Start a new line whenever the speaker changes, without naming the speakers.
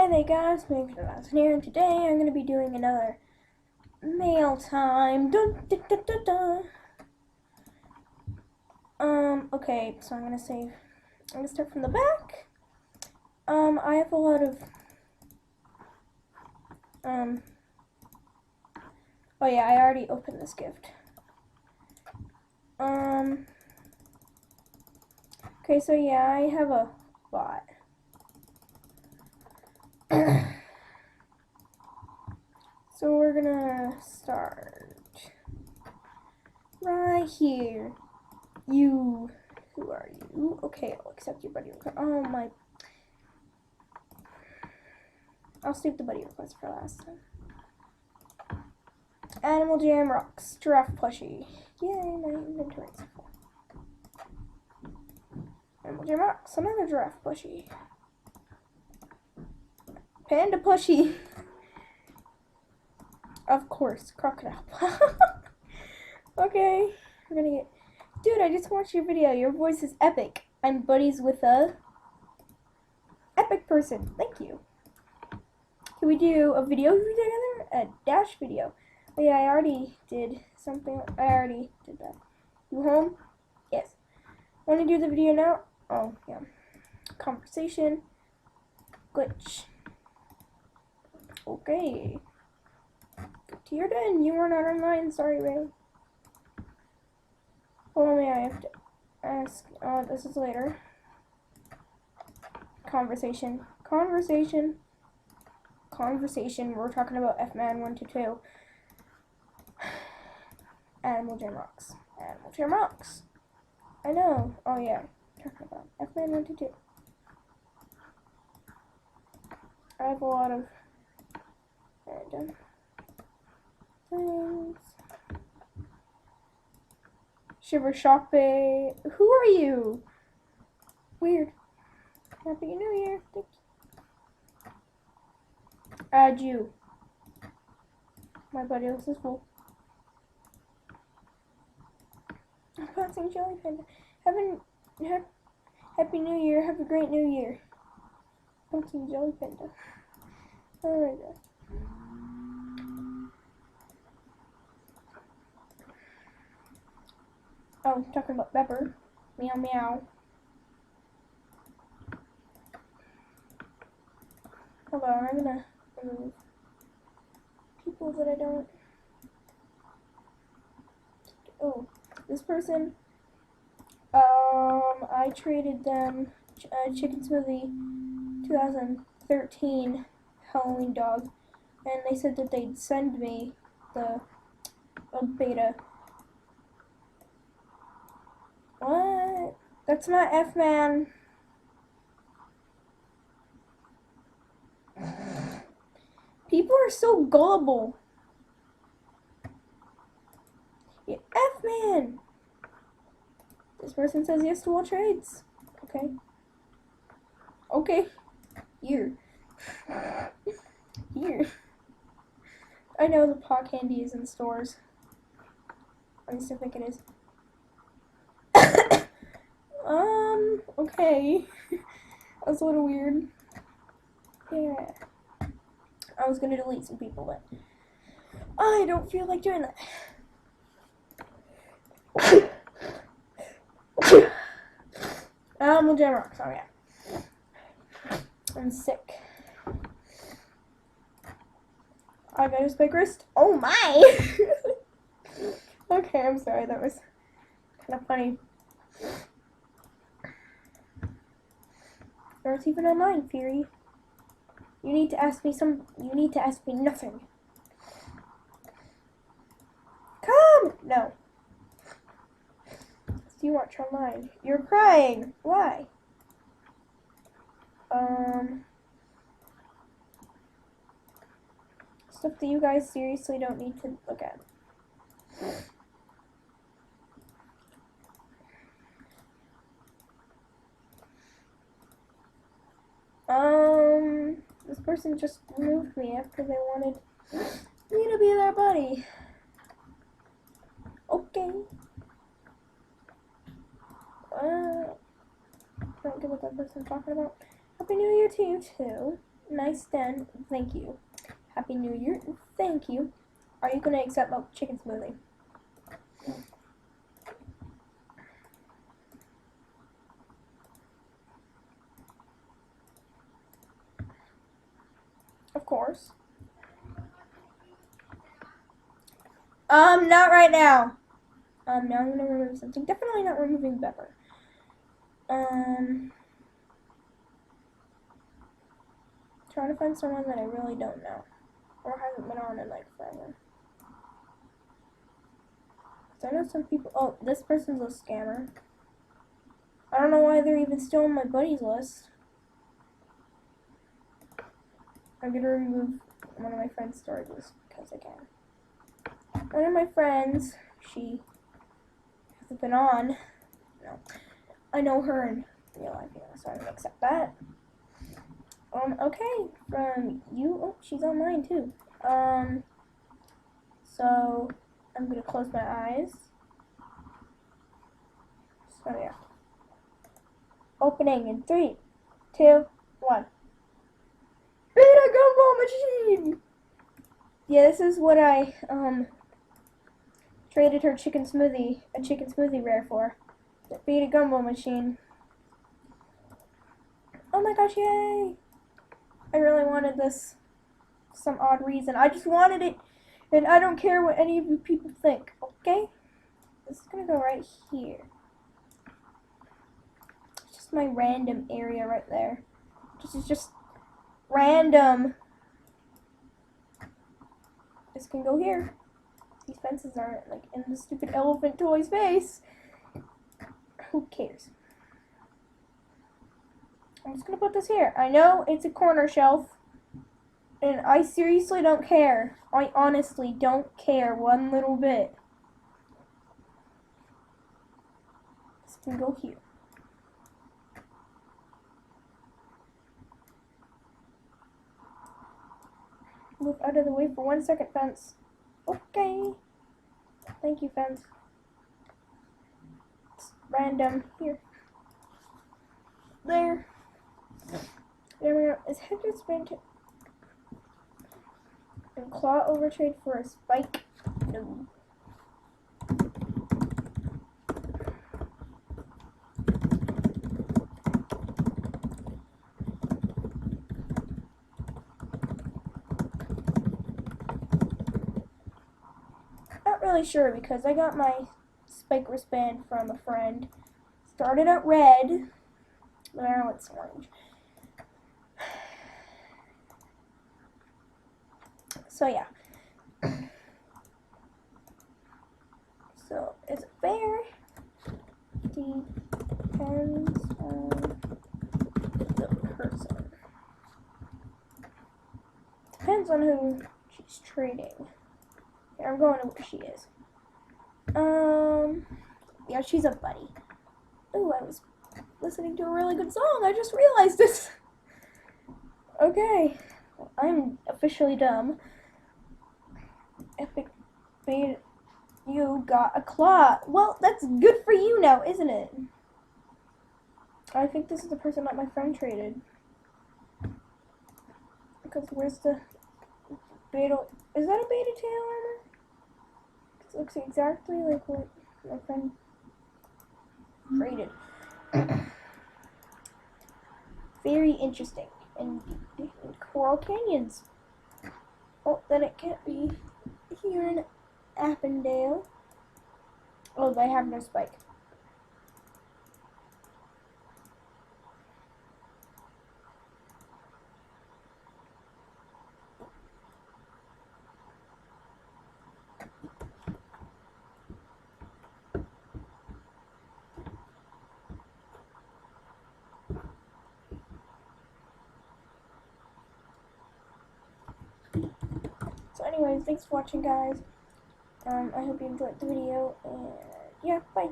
Hey there guys, Meg here, and today I'm going to be doing another mail time. Dun, dun, dun, dun, dun. Okay, so I'm going to start from the back. I have a lot of, oh yeah, I already opened this gift. Okay, so yeah, I have a lot. So we're gonna start right here. Who are you? Okay, I'll accept your buddy request. Oh my. I'll save the buddy request for last time. Animal Jam Rocks. Giraffe plushie. Yay, my inventory is full. Animal Jam Rocks. Another giraffe plushie. Panda plushie. Of course, crocodile. Okay, we're gonna get. Dude, I just watched your video. Your voice is epic. I'm buddies with a epic person. Thank you. Can we do a video together? A dash video. Oh yeah, I already did something. I already did that. You home? Yes. Want to do the video now? Oh, yeah. Conversation. Glitch. Okay. You're done. You were not online. Sorry, Ray. Hold on, I have to ask. Oh, this is later. Conversation. Conversation. Conversation. We're talking about F-Man 1 to 2. Animal Jam Rocks. Animal Jam Rocks. I know. Oh, yeah. Talking about F-Man 1 to 2. I have a lot of random things. Shiver Shoppe. Who are you? Weird. Happy New Year. Thank you. Add you. My buddy list is full. Passing Jelly Panda. Happy New Year. Have a great New Year. Passing Jelly Panda. Alright. Oh, talking about Pepper. Meow meow. Hold on, I'm gonna remove people that I don't. Oh, this person. I traded them Chicken Smoothie 2013 Halloween dog, and they said that they'd send me the beta. What? That's not F-Man. People are so gullible. Yeah, F-Man. This person says yes to all trades. Okay. Okay. Here. Here. I know the paw candy is in stores. At least I think it is. Okay. That was a little weird. Yeah. I was gonna delete some people, but I don't feel like doing that. Animal Jam Rocks. Oh yeah. I'm sick. I got a spike wrist. Oh my! Okay, I'm sorry. That was kind of funny. There's even online, Fury. You need to ask me nothing. Come! No. Do you watch online? You're crying. Why? Stuff that you guys seriously don't need to look at. This person just removed me after they wanted me to be their buddy. Okay. I don't get what that person's talking about. Happy New Year to you too. Nice den. Thank you. Happy New Year. Thank you. Are you gonna accept milk chicken smoothie? Of course. Not right now. Now I'm gonna remove something. Definitely not removing Pepper. Trying to find someone that I really don't know. Or hasn't been on in like forever. So I know some people. Oh, this person's a scammer. I don't know why they're even still on my buddies list. I'm gonna remove one of my friend's storages because I can. One of my friends, she hasn't been on. No, I know her in real life, so I'm gonna accept that. Okay, from you. Oh, she's on mine too. So I'm gonna close my eyes. So yeah. Opening in 3, 2, 1. Beta Gumball Machine! Yeah, this is what I traded her a chicken smoothie rare for. The Beta Gumball Machine. Oh my gosh, yay! I really wanted this for some odd reason. I just wanted it, and I don't care what any of you people think, okay? This is gonna go right here. It's just my random area right there. This is just random. This can go here. These fences aren't like in the stupid elephant toy's face. Who cares? I'm just gonna put this here. I know it's a corner shelf, and I seriously don't care. I honestly don't care one little bit. This can go here. Move out of the way for 1 second, fence. Okay. Thank you, fence. It's random. Here. There. There we go. Is Hector Spant and Claw overtrade for a spike? No. Not really sure because I got my spike wristband from a friend. Started out red, but now it's orange. So yeah. So is it fair? Depends on the person. Depends on who she's trading. Here, I'm going to where she is. Yeah, she's a buddy. Ooh, I was listening to a really good song. I just realized this. Okay. Well, I'm officially dumb. Epic Beta, you got a claw. Well, that's good for you now, isn't it? I think this is the person that my friend traded. Because where's the beta? Is that a beta tail armor? It looks exactly like what my friend traded. Very interesting. And Coral Canyons. Oh, then it can't be here in Appendale. Oh, they have no spike. So anyways, thanks for watching, guys. I hope you enjoyed the video, and yeah, bye.